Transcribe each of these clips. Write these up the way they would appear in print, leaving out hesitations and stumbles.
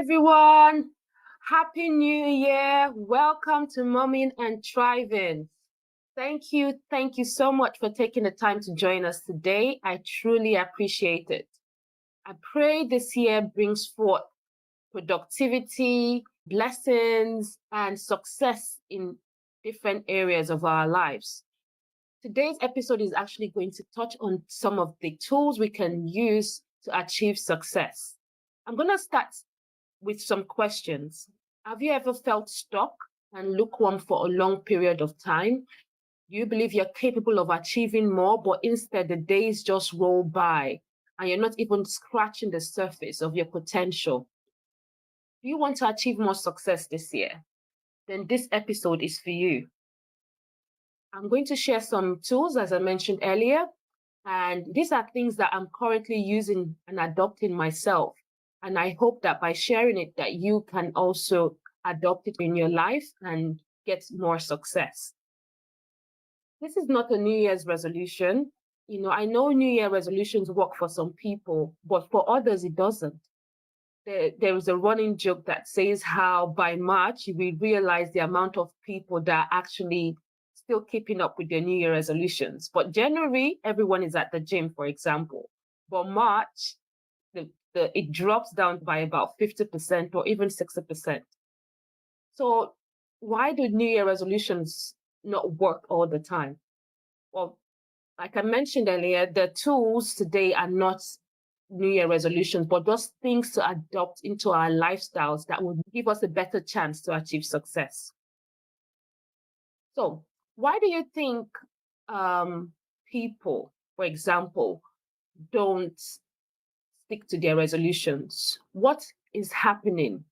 everyone. Happy New Year. Welcome to Momming and Thriving. Thank you so much for taking the time to join us today. I truly appreciate it. I pray this year brings forth productivity, blessings, and success in different areas of our lives. Today's episode is actually going to touch on some of the tools we can use to achieve success. I'm going to start with some questions. Have you ever felt stuck and lukewarm for a long period of time? You believe you're capable of achieving more, but instead the days just roll by and you're not even scratching the surface of your potential. Do you want to achieve more success this year? Then this episode is for you. I'm going to share some tools, as I mentioned earlier, and these are things that I'm currently using and adopting myself. And I hope that by sharing it, that you can also adopt it in your life and get more success. This is not a New Year's resolution. I know New Year resolutions work for some people, but for others, it doesn't. There is a running joke that says how by March, we realize the amount of people that are actually still keeping up with their New Year resolutions. But January, everyone is at the gym, for example. But March, it drops down by about 50% or even 60%. So why do New Year resolutions not work all the time? Well, like I mentioned earlier, the tools today are not New Year resolutions, but just things to adopt into our lifestyles that will give us a better chance to achieve success. So why do you think people, for example, don't stick to their resolutions? What is happening?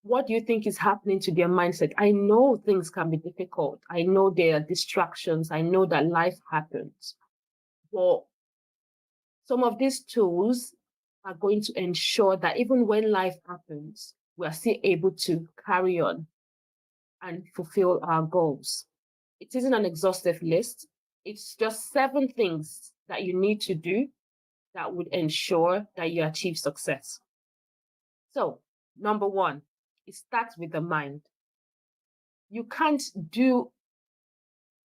What do you think is happening to their mindset? I know things can be difficult. I know there are distractions. I know that life happens. But some of these tools are going to ensure that even when life happens, we are still able to carry on and fulfill our goals. It isn't an exhaustive list. It's just 7 things that you need to do that would ensure that you achieve success. So, number 1, it starts with the mind. You can't do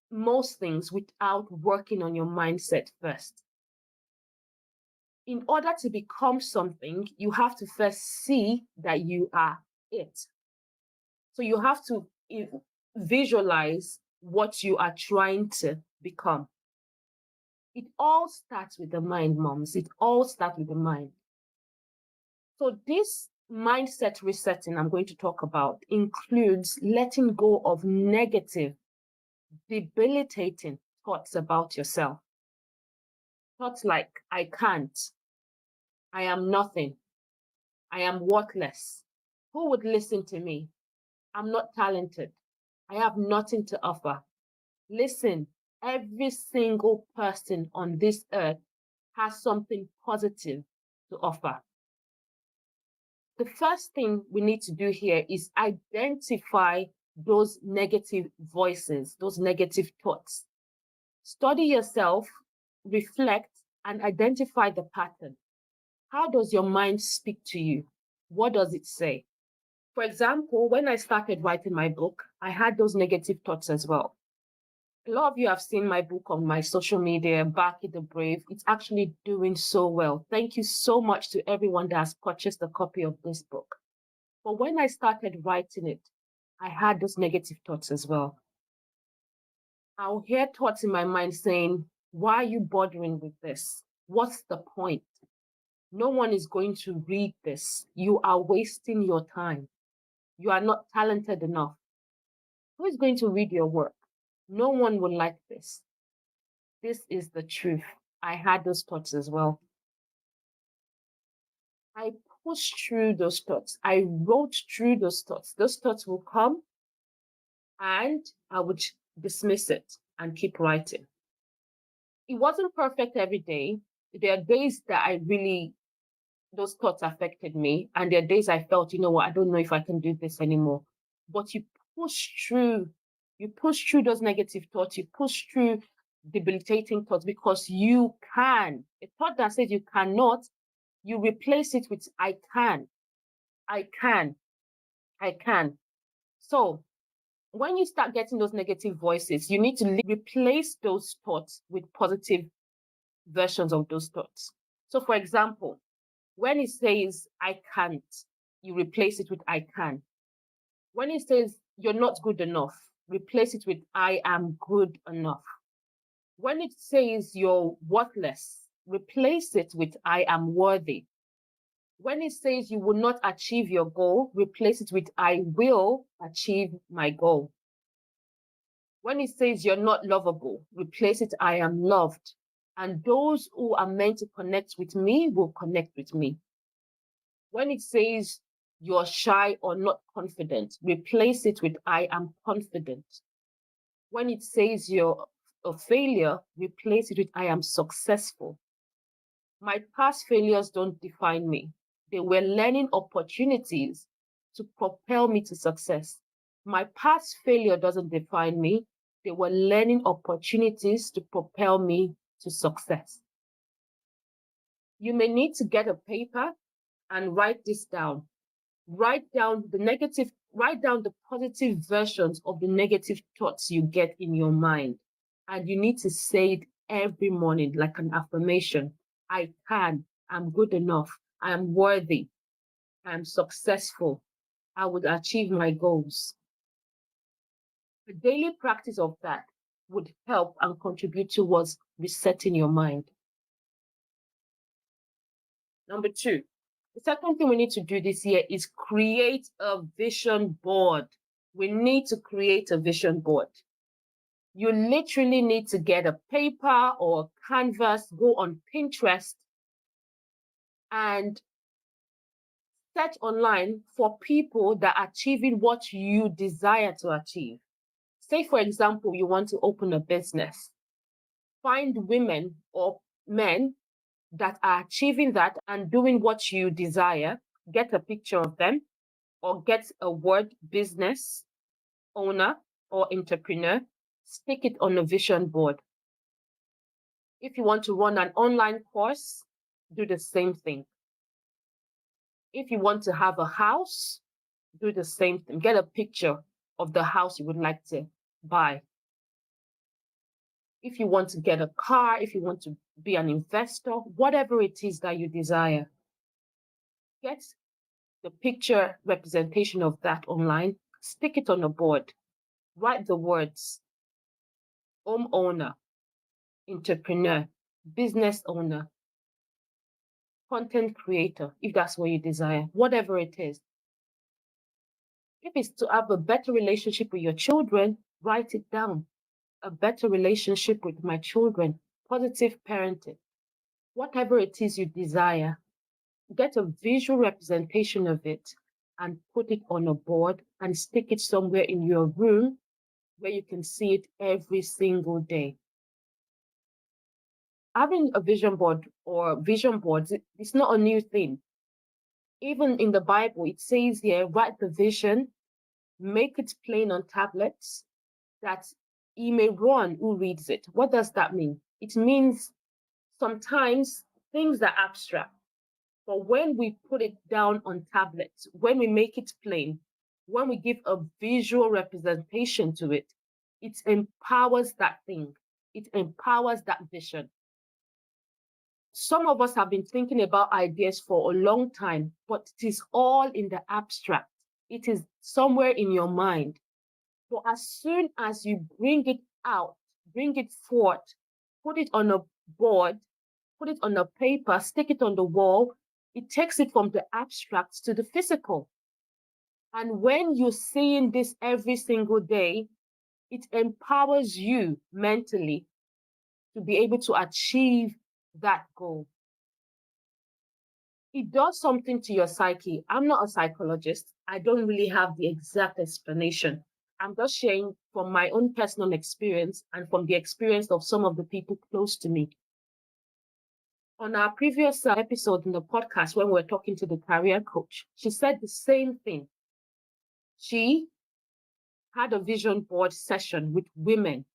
most things without working on your mindset first. In order to become something, you have to first see that you are it. So you have to visualize what you are trying to become. It all starts with the mind, moms. It all starts with the mind. So this mindset resetting I'm going to talk about includes letting go of negative, debilitating thoughts about yourself. Thoughts like, I can't, I am nothing, I am worthless. Who would listen to me? I'm not talented. I have nothing to offer. Listen, every single person on this earth has something positive to offer. The first thing we need to do here is identify those negative voices, those negative thoughts. Study yourself, reflect, and identify the pattern. How does your mind speak to you? What does it say? For example, when I started writing my book, I had those negative thoughts as well. A lot of you have seen my book on my social media, Back in the Brave. It's actually doing so well. Thank you so much to everyone that has purchased a copy of this book. But when I started writing it, I had those negative thoughts as well. I'll hear thoughts in my mind saying, why are you bothering with this? What's the point? No one is going to read this. You are wasting your time. You are not talented enough. Who is going to read your work? No one will like this. This is the truth. I had those thoughts as well. I pushed through those thoughts. I wrote through those thoughts. Those thoughts will come and I would dismiss it and keep writing. It wasn't perfect every day. There are days that those thoughts affected me. And there are days I felt, you know what, I don't know if I can do this anymore. But you push through those negative thoughts, you push through debilitating thoughts because you can. A thought that says you cannot, you replace it with I can. I can. I can. So when you start getting those negative voices, you need to replace those thoughts with positive versions of those thoughts. So, for example, when it says I can't, you replace it with I can. When it says you're not good enough, replace it with I am good enough. When it says you're worthless, replace it with I am worthy. When it says you will not achieve your goal, replace it with I will achieve my goal. When it says you're not lovable, replace it I am loved. And those who are meant to connect with me will connect with me. When it says you're shy or not confident, replace it with I am confident. When it says you're a failure, replace it with I am successful. My past failures don't define me. They were learning opportunities to propel me to success. My past failure doesn't define me. They were learning opportunities to propel me to success. You may need to get a paper and write this down. Write down the positive versions of the negative thoughts you get in your mind. And you need to say it every morning like an affirmation. I can, I'm good enough, I am worthy, I'm successful, I would achieve my goals. The daily practice of that would help and contribute towards resetting your mind. Number 2, the second thing we need to do this year is create a vision board. We need to create a vision board. You literally need to get a paper or a canvas, go on Pinterest, and search online for people that are achieving what you desire to achieve. Say, for example, you want to open a business. Find women or men that are achieving that and doing what you desire. Get a picture of them, or get a word business owner or entrepreneur, stick it on a vision board. If you want to run an online course, do the same thing. If you want to have a house, do the same thing. Get a picture of the house you would like to buy. If you want to get a car, if you want to be an investor, whatever it is that you desire, get the picture representation of that online, stick it on a board, write the words homeowner, entrepreneur, business owner, content creator, if that's what you desire, whatever it is. If it's to have a better relationship with your children, write it down. A better relationship with my children, positive parenting, whatever it is you desire, get a visual representation of it and put it on a board and stick it somewhere in your room where you can see it every single day. Having a vision board or vision boards, it's not a new thing. Even in the Bible, it says here, write the vision, make it plain on tablets, that he may run who reads it. What does that mean? It means sometimes things are abstract, but when we put it down on tablets, when we make it plain, when we give a visual representation to it, it empowers that thing. It empowers that vision. Some of us have been thinking about ideas for a long time, but it is all in the abstract. It is somewhere in your mind. So as soon as you bring it out, bring it forth, put it on a board, put it on a paper, stick it on the wall, it takes it from the abstract to the physical. And when you're seeing this every single day, it empowers you mentally to be able to achieve that goal. It does something to your psyche. I'm not a psychologist. I don't really have the exact explanation. I'm just sharing from my own personal experience and from the experience of some of the people close to me. On our previous episode in the podcast, when we were talking to the career coach, she said the same thing. She had a vision board session with women,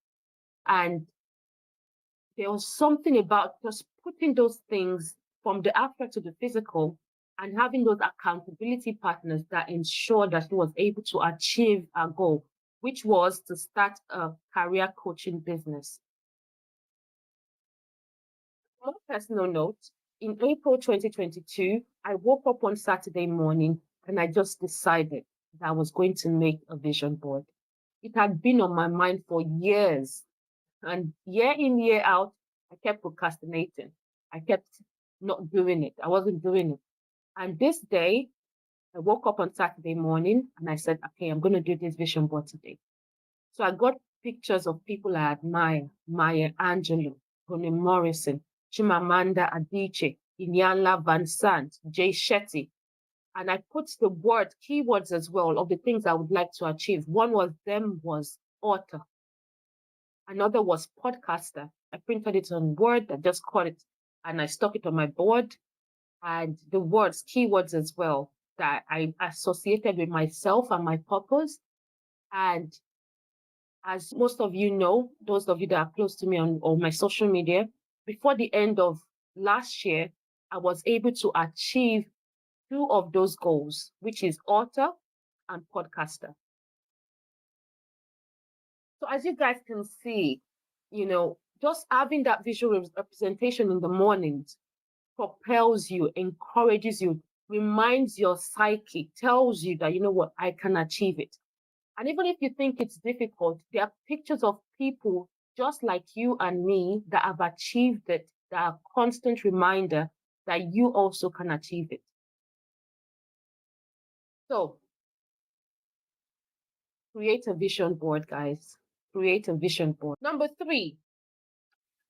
and there was something about just putting those things from the abstract to the physical and having those accountability partners that ensured that she was able to achieve our goal, which was to start a career coaching business. On a personal note, in April 2022, I woke up one Saturday morning and I just decided that I was going to make a vision board. It had been on my mind for years, and year in, year out, I kept procrastinating. I kept not doing it. I wasn't doing it. And this day, I woke up on Saturday morning and I said, okay, I'm going to do this vision board today. So I got pictures of people I admire: Maya Angelou, Toni Morrison, Chimamanda Adichie, Iyanla Van Sant, Jay Shetty. And I put the keywords as well of the things I would like to achieve. One was author. Another was podcaster. I printed it on Word, I just cut it and I stuck it on my board. And the keywords as well, that I associated with myself and my purpose. And as most of you know, those of you that are close to me on my social media, before the end of last year, I was able to achieve two of those goals, which is author and podcaster. So as you guys can see, just having that visual representation in the mornings propels you, encourages you, reminds your psyche, tells you that, you know what, I can achieve it. And even if you think it's difficult, there are pictures of people just like you and me that have achieved it, that are a constant reminder that you also can achieve it. So create a vision board, guys. Create a vision board. Number 3,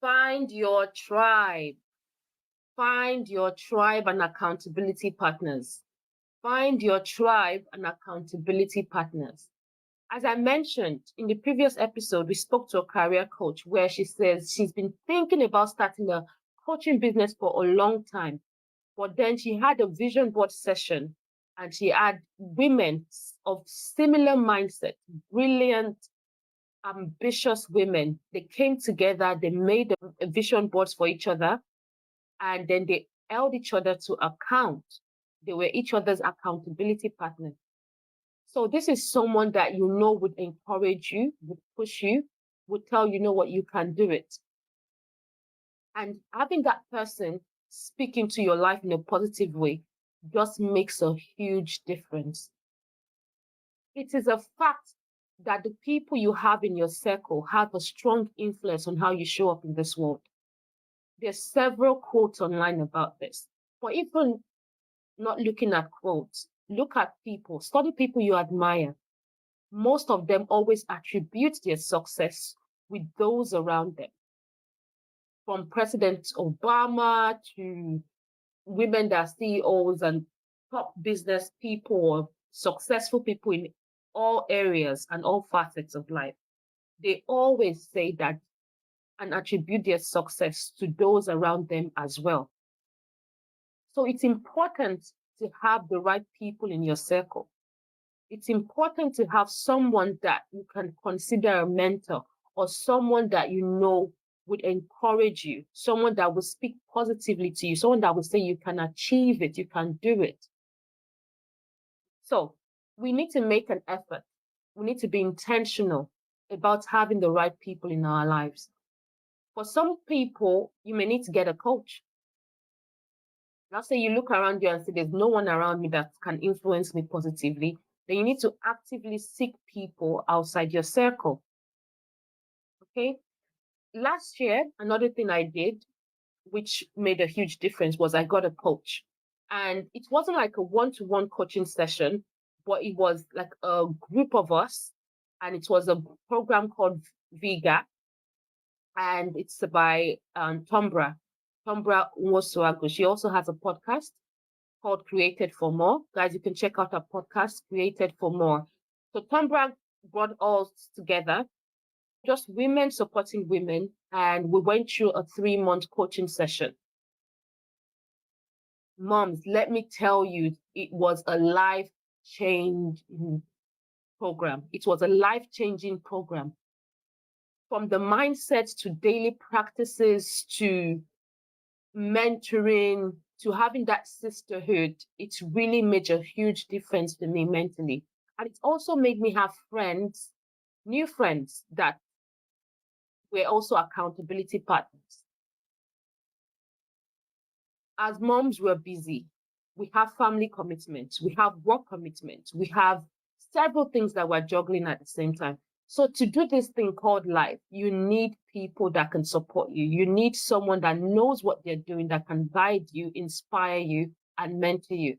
find your tribe. Find your tribe and accountability partners. Find your tribe and accountability partners. As I mentioned in the previous episode, we spoke to a career coach where she says she's been thinking about starting a coaching business for a long time. But then she had a vision board session and she had women of similar mindset, brilliant, ambitious women. They came together, they made a vision boards for each other, and then they held each other to account. They were each other's accountability partners. So this is someone that you know would encourage you, would push you, would tell you know what, you can do it. And having that person speak into your life in a positive way just makes a huge difference. It is a fact that the people you have in your circle have a strong influence on how you show up in this world. There's several quotes online about this. But even not looking at quotes, look at people, study people you admire. Most of them always attribute their success with those around them. From President Obama to women that are CEOs and top business people or successful people in all areas and all facets of life. They always say that and attribute their success to those around them as well. So it's important to have the right people in your circle. It's important to have someone that you can consider a mentor or someone that you know would encourage you, someone that will speak positively to you, someone that will say you can achieve it, you can do it. So we need to make an effort. We need to be intentional about having the right people in our lives. For some people, you may need to get a coach. Let's say you look around you and say, there's no one around me that can influence me positively. Then you need to actively seek people outside your circle. Okay? Last year, another thing I did, which made a huge difference, was I got a coach. And it wasn't like a one-to-one coaching session, but it was like a group of us. And it was a program called Viga. And it's by Tombra Nwosuagu. She also has a podcast called Created for More. Guys, you can check out her podcast, Created for More. So Tombra brought us together, just women supporting women, and we went through a 3-month coaching session. Moms, let me tell you, it was a life-changing program. It was a life-changing program. From the mindset to daily practices to mentoring to having that sisterhood, it's really made a huge difference to me mentally. And it's also made me have friends, new friends that were also accountability partners. As moms, we're busy. We have family commitments, we have work commitments, we have several things that we're juggling at the same time. So to do this thing called life, you need people that can support you. You need someone that knows what they're doing, that can guide you, inspire you, and mentor you.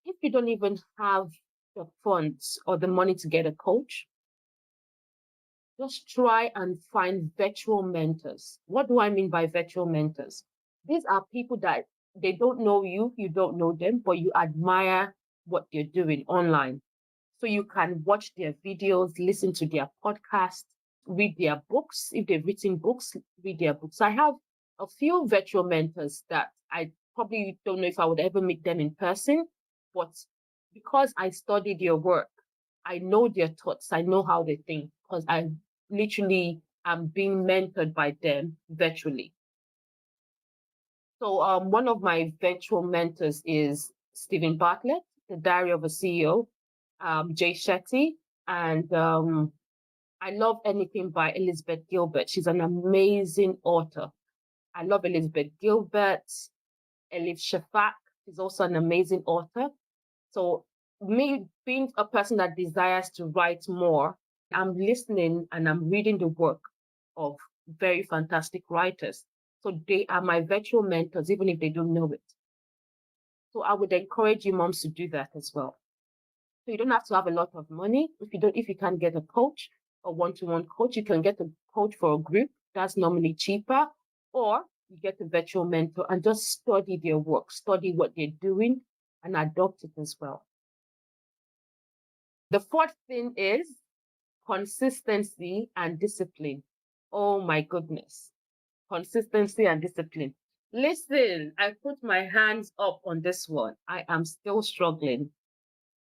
If you don't even have the funds or the money to get a coach, just try and find virtual mentors. What do I mean by virtual mentors? These are people that they don't know you, you don't know them, but you admire what they're doing online. So you can watch their videos, listen to their podcasts, read their books. If they've written books, read their books. I have a few virtual mentors that I probably don't know if I would ever meet them in person, but because I studied their work, I know their thoughts, I know how they think, because I literally am being mentored by them virtually. So one of my virtual mentors is Stephen Bartlett, The Diary of a CEO, Jay Shetty, and I love anything by Elizabeth Gilbert. She's an amazing author. I love Elizabeth Gilbert. Elif Shafak is also an amazing author. So me being a person that desires to write more, I'm listening and I'm reading the work of very fantastic writers. So they are my virtual mentors, even if they don't know it. So I would encourage you moms to do that as well. So you don't have to have a lot of money. If you can't get a coach, a one-to-one coach, you can get a coach for a group. That's normally cheaper. Or you get a virtual mentor and just study their work, study what they're doing, and adopt it as well. The fourth thing is consistency and discipline. Oh my goodness. Consistency and discipline. Listen, I put my hands up on this one. I am still struggling.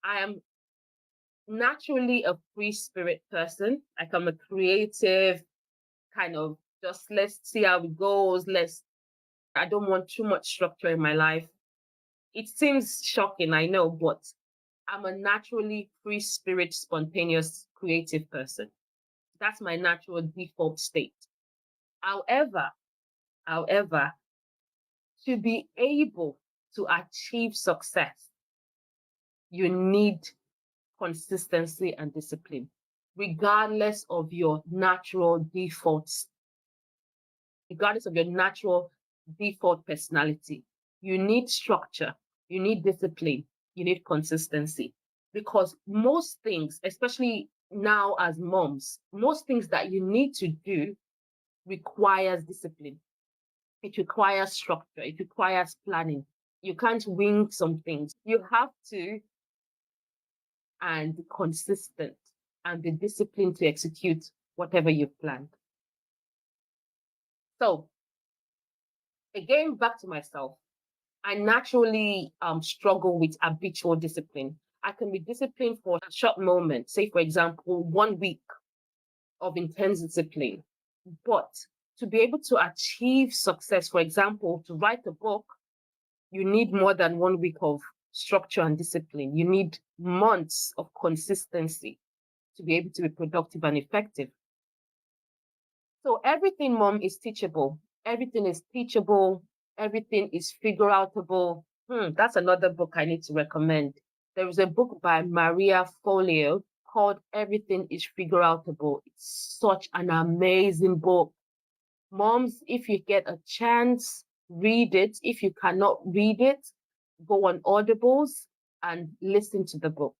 I am naturally a free spirit person. Like I'm a creative kind of just let's see how it goes. I don't want too much structure in my life. It seems shocking, I know, but I'm a naturally free spirit, spontaneous, creative person. That's my natural default state. However, however, to be able to achieve success, you need consistency and discipline, regardless of your natural defaults, regardless of your natural default personality. You need structure, you need discipline, you need consistency. Because most things, especially now as moms, most things that you need to do requires discipline. It requires structure, it requires planning. You can't wing some things. You have to and be consistent and be disciplined to execute whatever you've planned. So again, back to myself. I naturally struggle with habitual discipline. I can be disciplined for a short moment, say, for example, 1 week of intense discipline. But to be able to achieve success, for example, to write a book, you need more than 1 week of structure and discipline. You need months of consistency to be able to be productive and effective. So everything, mom, is teachable. Everything is teachable. Everything is figure outable. That's another book I need to recommend. There is a book by Maria Folio called Everything is Figure Outable. It's such an amazing book. Moms, if you get a chance, read it. If you cannot read it, go on Audibles and listen to the book.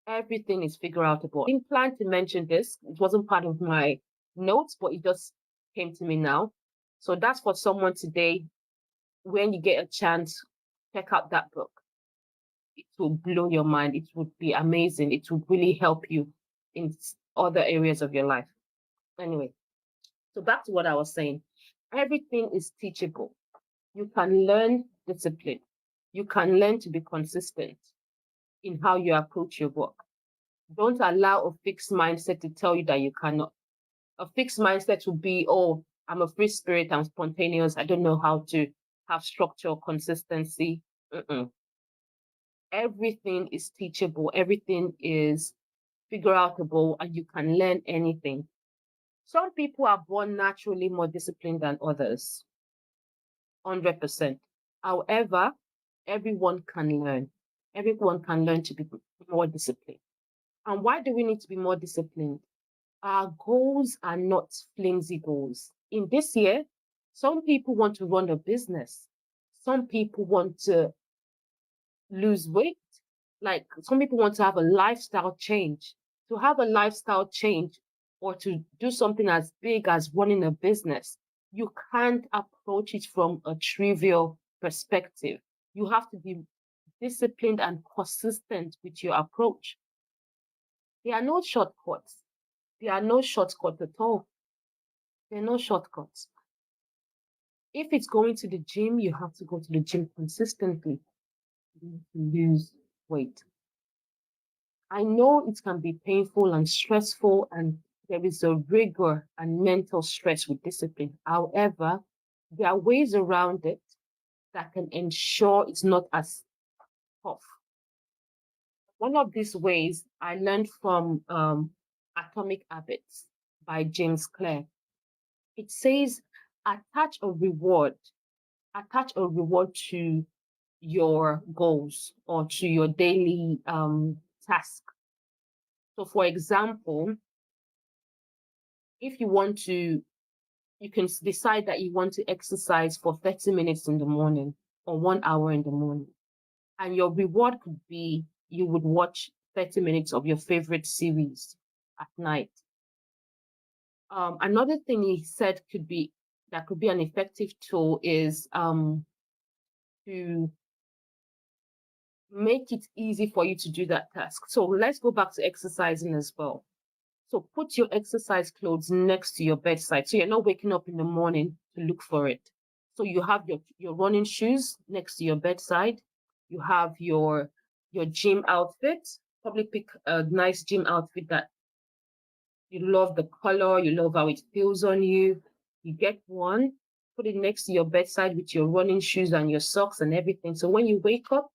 Everything is figure outable. I didn't plan to mention this. It wasn't part of my notes, but it just came to me now. So that's for someone today. When you get a chance, check out that book. It will blow your mind. It would be amazing. It would really help you in other areas of your life. Anyway, so back to what I was saying. Everything is teachable. You can learn discipline. You can learn to be consistent in how you approach your work. Don't allow a fixed mindset to tell you that you cannot. A fixed mindset would be, oh, I'm a free spirit, I'm spontaneous, I don't know how to. have structure or consistency. Mm-mm. Everything is teachable, everything is figure outable, and you can learn anything. Some people are born naturally more disciplined than others, 100%. However, everyone can learn. Everyone can learn to be more disciplined. And why do we need to be more disciplined? Our goals are not flimsy goals. In this year, some people want to run a business. Some people want to lose weight. Like some people want to have a lifestyle change. To have a lifestyle change or to do something as big as running a business, you can't approach it from a trivial perspective. You have to be disciplined and consistent with your approach. There are no shortcuts. There are no shortcuts at all. There are no shortcuts. If it's going to the gym, you have to go to the gym consistently to lose weight. I know it can be painful and stressful, and there is a rigor and mental stress with discipline. However, there are ways around it that can ensure it's not as tough. One of these ways I learned from Atomic Habits by James Clear. It says attach a reward, attach a reward to your goals or to your daily task. So, for example, if you want to, you can decide that you want to exercise for 30 minutes in the morning or 1 hour in the morning. And your reward could be you would watch 30 minutes of your favorite series at night. Another thing he said could be that could be an effective tool is to make it easy for you to do that task. So let's go back to exercising as well. So put your exercise clothes next to your bedside. So you're not waking up in the morning to look for it. So you have your running shoes next to your bedside. You have your gym outfit. Probably pick a nice gym outfit that you love the color, you love how it feels on you. You get one, put it next to your bedside with your running shoes and your socks and everything. So when you wake up,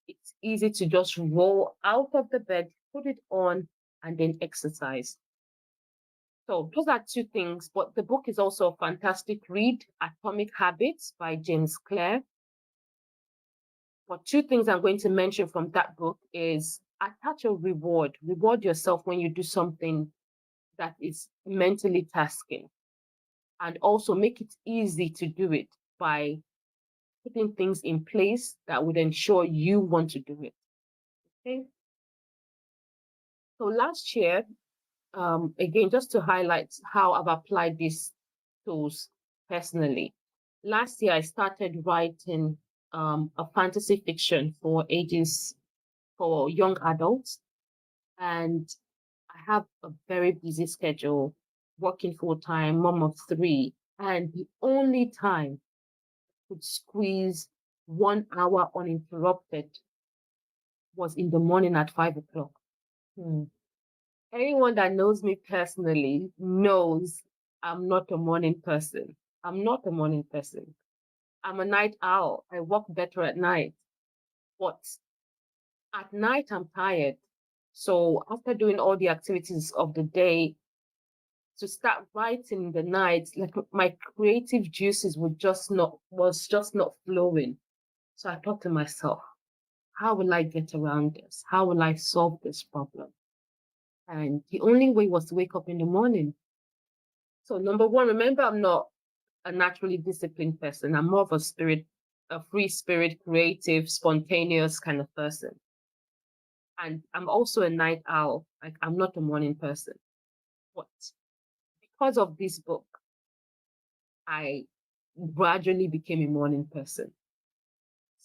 it's easy to just roll out of the bed, put it on, and then exercise. So those are two things, but the book is also a fantastic read, Atomic Habits by James Clear. But two things I'm going to mention from that book is attach a reward. Reward yourself when you do something that is mentally tasking. And also make it easy to do it by putting things in place that would ensure you want to do it. Okay. So last year, again, just to highlight how I've applied these tools personally. Last year, I started writing a fantasy fiction for young adults. And I have a very busy schedule, working full time, mom of three. And the only time I could squeeze 1 hour uninterrupted was in the morning at 5 o'clock. Hmm. Anyone that knows me personally knows I'm not a morning person. I'm not a morning person. I'm a night owl. I work better at night. But at night, I'm tired. So after doing all the activities of the day, to start writing in the night, like my creative juices was just not flowing. So I thought to myself, how will I get around this? How will I solve this problem? And the only way was to wake up in the morning. So number one, remember, I'm not a naturally disciplined person. I'm more of a free spirit, creative, spontaneous kind of person. And I'm also a night owl. Like I'm not a morning person. But because of this book, I gradually became a morning person.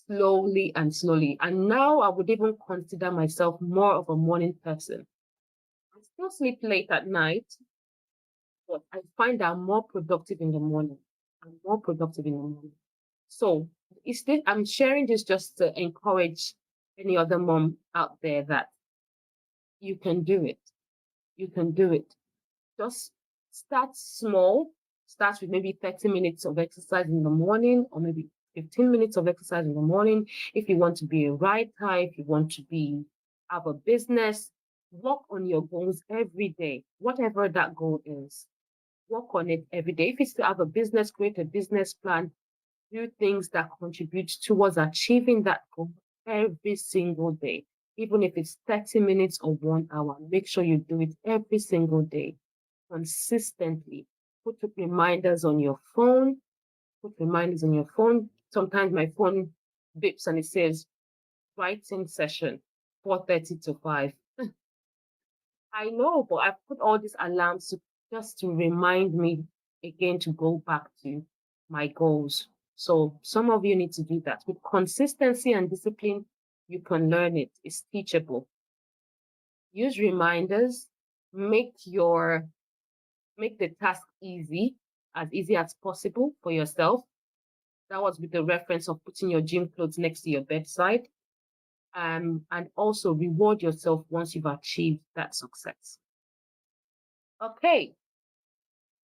Slowly and slowly. And now I would even consider myself more of a morning person. I still sleep late at night, but I find I'm more productive in the morning. I'm more productive in the morning. So I'm sharing this just to encourage any other mom out there that you can do it. You can do it. Just start small. Start with maybe 30 minutes of exercise in the morning or maybe 15 minutes of exercise in the morning. If you want to be a writer, if you want to have a business, work on your goals every day, whatever that goal is. Work on it every day. If it's to have a business, create a business plan, do things that contribute towards achieving that goal every single day. Even if it's 30 minutes or 1 hour, make sure you do it every single day, consistently. Put reminders on your phone. Sometimes my phone beeps and it says, writing session, 4:30 to 5. I know, but I've put all these alarms just to remind me again to go back to my goals. So some of you need to do that. With consistency and discipline, you can learn it. It's teachable. Use reminders. Make the task as easy as possible for yourself. That was with the reference of putting your gym clothes next to your bedside. And also reward yourself once you've achieved that success. Okay,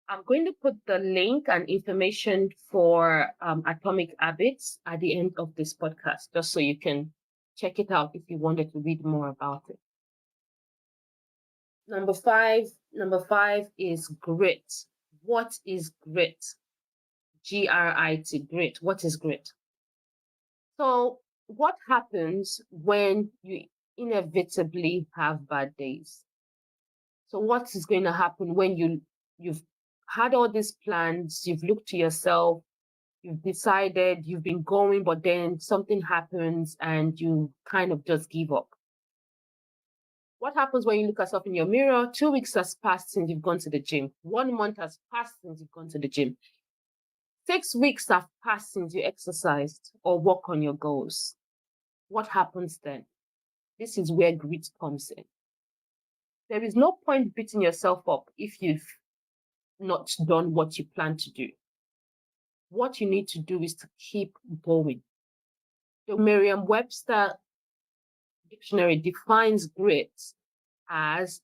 I'm going to put the link and information for Atomic Habits at the end of this podcast, just so you can check it out if you wanted to read more about it. Number five is grit. What is grit? Grit, grit. What is grit? So what happens when you inevitably have bad days? So what is going to happen when you've had all these plans, you've looked to yourself, you've decided, you've been going, but then something happens and you kind of just give up? What happens when you look at yourself in your mirror? 2 weeks has passed since you've gone to the gym. 1 month has passed since you've gone to the gym. 6 weeks have passed since you exercised or work on your goals. What happens then? This is where grit comes in. There is no point beating yourself up if you've not done what you plan to do. What you need to do is to keep going. The Merriam-Webster dictionary defines grit as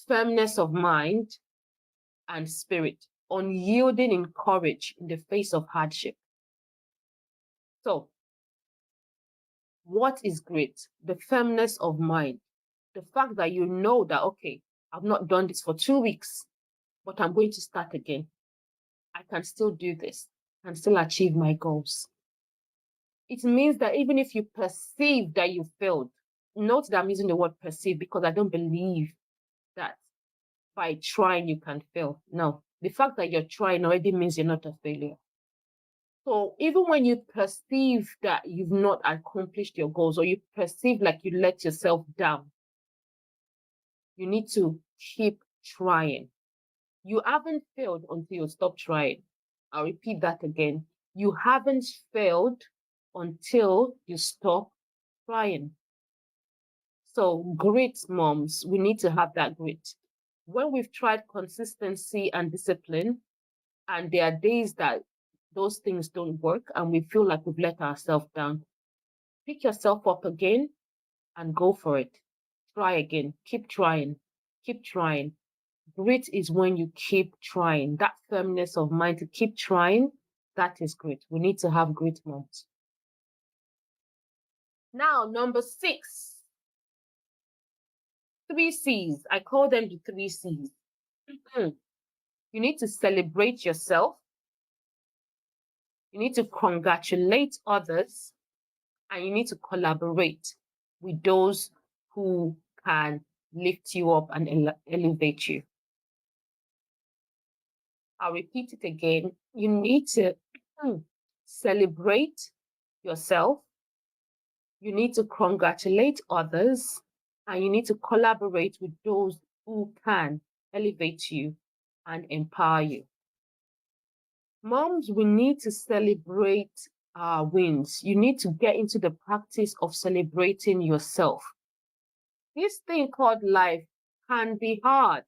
firmness of mind and spirit, unyielding in courage in the face of hardship. So, what is grit? The firmness of mind. The fact that you know that, okay, I've not done this for 2 weeks, but I'm going to start again. I can still do this and still achieve my goals. It means that even if you perceive that you failed, note that I'm using the word perceive because I don't believe that by trying you can fail. No, the fact that you're trying already means you're not a failure. So even when you perceive that you've not accomplished your goals or you perceive like you let yourself down, you need to keep trying. You haven't failed until you stop trying. I'll repeat that again. You haven't failed until you stop trying. So grit, moms, we need to have that grit. When we've tried consistency and discipline, and there are days that those things don't work and we feel like we've let ourselves down, pick yourself up again and go for it. Try again. Keep trying. Keep trying. Grit is when you keep trying. That firmness of mind to keep trying, that is grit. We need to have grit, moms. Now, number 6. 3 C's. I call them the 3 C's. You need to celebrate yourself. You need to congratulate others. And you need to collaborate with those who can lift you up and elevate you. I'll repeat it again. You need to celebrate yourself. You need to congratulate others. And you need to collaborate with those who can elevate you and empower you. Moms, we need to celebrate our wins. You need to get into the practice of celebrating yourself. This thing called life can be hard.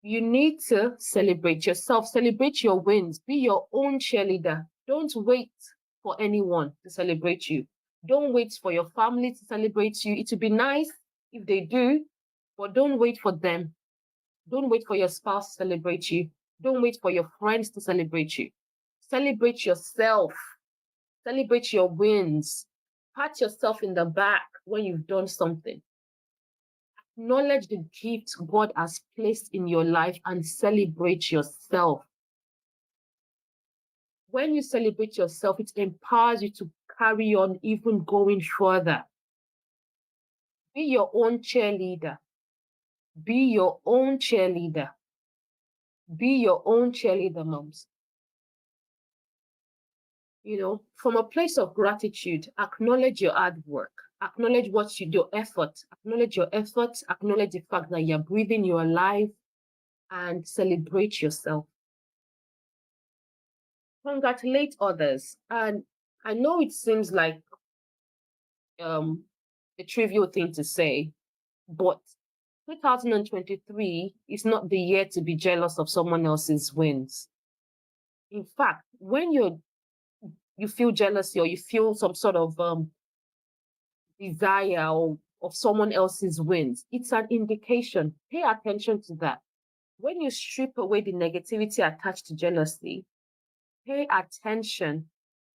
You need to celebrate yourself, celebrate your wins, be your own cheerleader. Don't wait for anyone to celebrate you. Don't wait for your family to celebrate you. It would be nice if they do, but don't wait for them. Don't wait for your spouse to celebrate you. Don't wait for your friends to celebrate you. Celebrate yourself. Celebrate your wins. Pat yourself in the back when you've done something. Acknowledge the gift God has placed in your life and celebrate yourself. When you celebrate yourself, it empowers you to carry on even going further. Be your own cheerleader. Be your own cheerleader. Be your own cheerleader, moms. From a place of gratitude, acknowledge your hard work. Acknowledge what you do, effort. Acknowledge your effort. Acknowledge the fact that you're breathing, you're alive, and celebrate yourself. Congratulate others. And I know it seems like a trivial thing to say, but 2023 is not the year to be jealous of someone else's wins. In fact, when you feel jealousy or you feel some sort of desire or of someone else's wins, it's an indication. Pay attention to that. When you strip away the negativity attached to jealousy, pay attention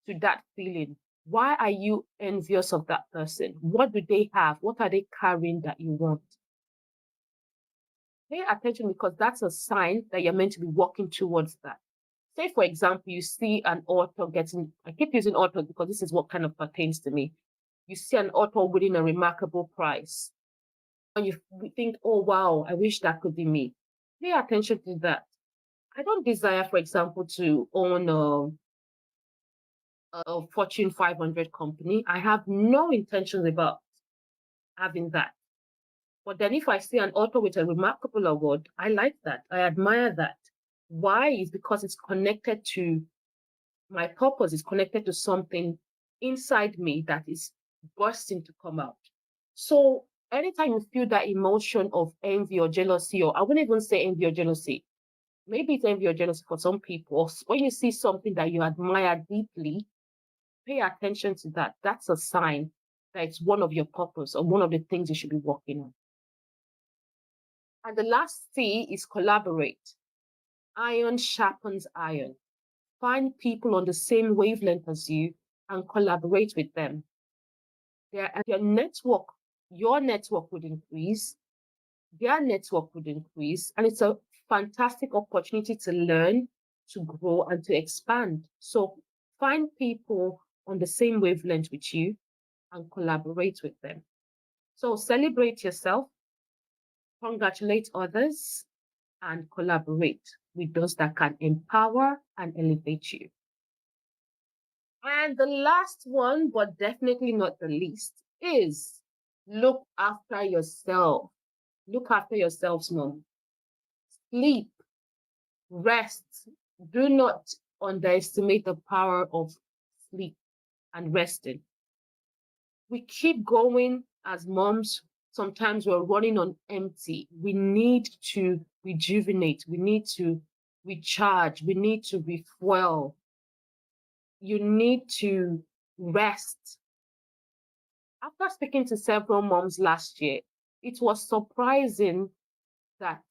to that feeling. Why are you envious of that person? What do they have? What are they carrying that you want? Pay attention, because that's a sign that you're meant to be working towards that. Say, for example, you see an author I keep using author because this is what kind of pertains to me. You see an author winning a remarkable prize. And you think, oh, wow, I wish that could be me. Pay attention to that. I don't desire, for example, to own a Fortune 500 company. I have no intentions about having that. But then if I see an author with a remarkable award, I like that. I admire that. Why? Is because it's connected to my purpose, is connected to something inside me that is bursting to come out. So anytime you feel that emotion of envy or jealousy, or I wouldn't even say envy or jealousy, maybe it's envy or jealousy for some people, or when you see something that you admire deeply, pay attention to that. That's a sign that it's one of your purpose or one of the things you should be working on. And the last C is collaborate. Iron sharpens iron. Find people on the same wavelength as you and collaborate with them. Your network would increase, their network would increase, and it's a fantastic opportunity to learn, to grow, and to expand. So find people on the same wavelength with you and collaborate with them. So celebrate yourself, congratulate others, and collaborate with those that can empower and elevate you. And the last one, but definitely not the least, is look after yourself. Look after yourselves, mom. Sleep, rest. Do not underestimate the power of sleep and resting. We keep going as moms. Sometimes we're running on empty. We need to rejuvenate. We need to recharge. We need to refuel. You need to rest. After speaking to several moms last year, it was surprising that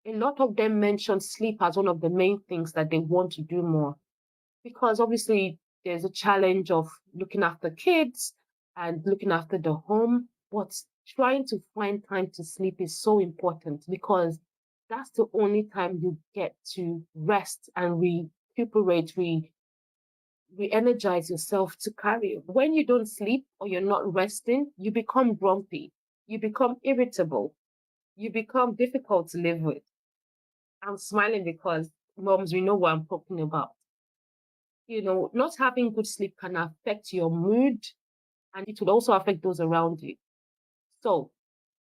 a lot of them mentioned sleep as one of the main things that they want to do more. Because obviously there's a challenge of looking after kids and looking after the home, but trying to find time to sleep is so important, because that's the only time you get to rest and recuperate, re-energize yourself to carry. When you don't sleep or you're not resting, you become grumpy, you become irritable, you become difficult to live with. I'm smiling because, moms, we know what I'm talking about. Not having good sleep can affect your mood, and it will also affect those around you. So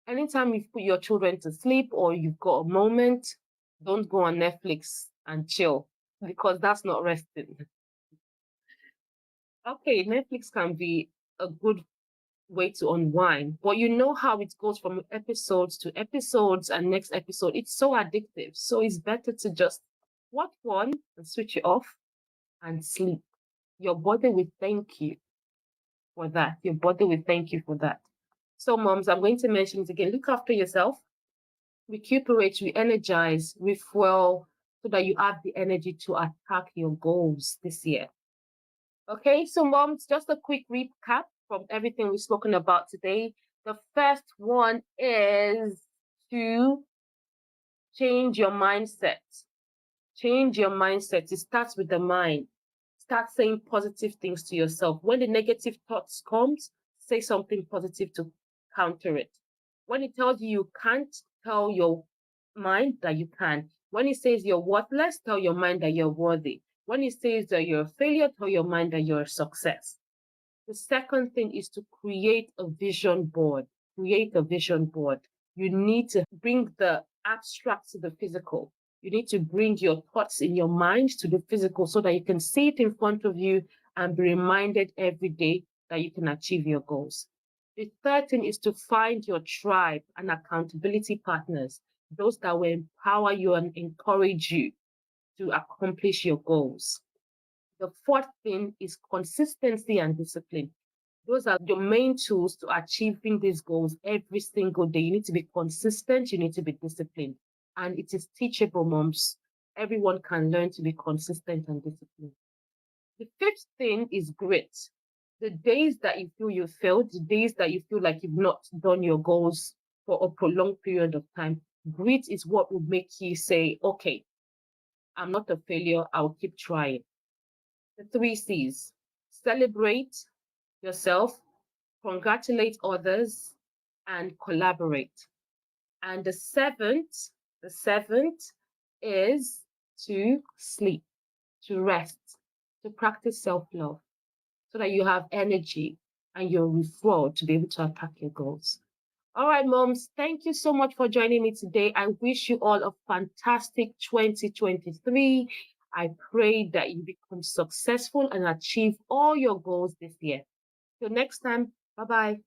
anytime you put your children to sleep or you've got a moment, don't go on Netflix and chill, because that's not resting. Okay, Netflix can be a good way to unwind, but you know how it goes from episodes to episodes and next episode. It's so addictive. So it's better to just watch one and switch it off and sleep. Your body will thank you for that. Your body will thank you for that. So, moms, I'm going to mention it again. Look after yourself, recuperate, re-energize, refuel, so that you have the energy to attack your goals this year. Okay, so moms, just a quick recap from everything we've spoken about today. The first one is to change your mindset. Change your mindset. It starts with the mind. Start saying positive things to yourself. When the negative thoughts comes, say something positive to counter it. When it tells you you can't, tell your mind that you can. When it says you're worthless, tell your mind that you're worthy. When it says that you're a failure, tell your mind that you're a success. The second thing is to create a vision board. Create a vision board. You need to bring the abstract to the physical. You need to bring your thoughts in your mind to the physical so that you can see it in front of you and be reminded every day that you can achieve your goals. The third thing is to find your tribe and accountability partners, those that will empower you and encourage you to accomplish your goals. The fourth thing is consistency and discipline. Those are your main tools to achieving these goals every single day. You need to be consistent, you need to be disciplined. And it is teachable, moms. Everyone can learn to be consistent and disciplined. The fifth thing is grit. The days that you feel you failed, the days that you feel like you've not done your goals for a prolonged period of time, grit is what will make you say, okay, I'm not a failure, I'll keep trying. The three C's: celebrate yourself, congratulate others, and collaborate. And the seventh is to sleep, to rest, to practice self-love so that you have energy and you're refueled to be able to attack your goals. All right, moms, thank you so much for joining me today. I wish you all a fantastic 2023. I pray that you become successful and achieve all your goals this year. Till next time, bye bye.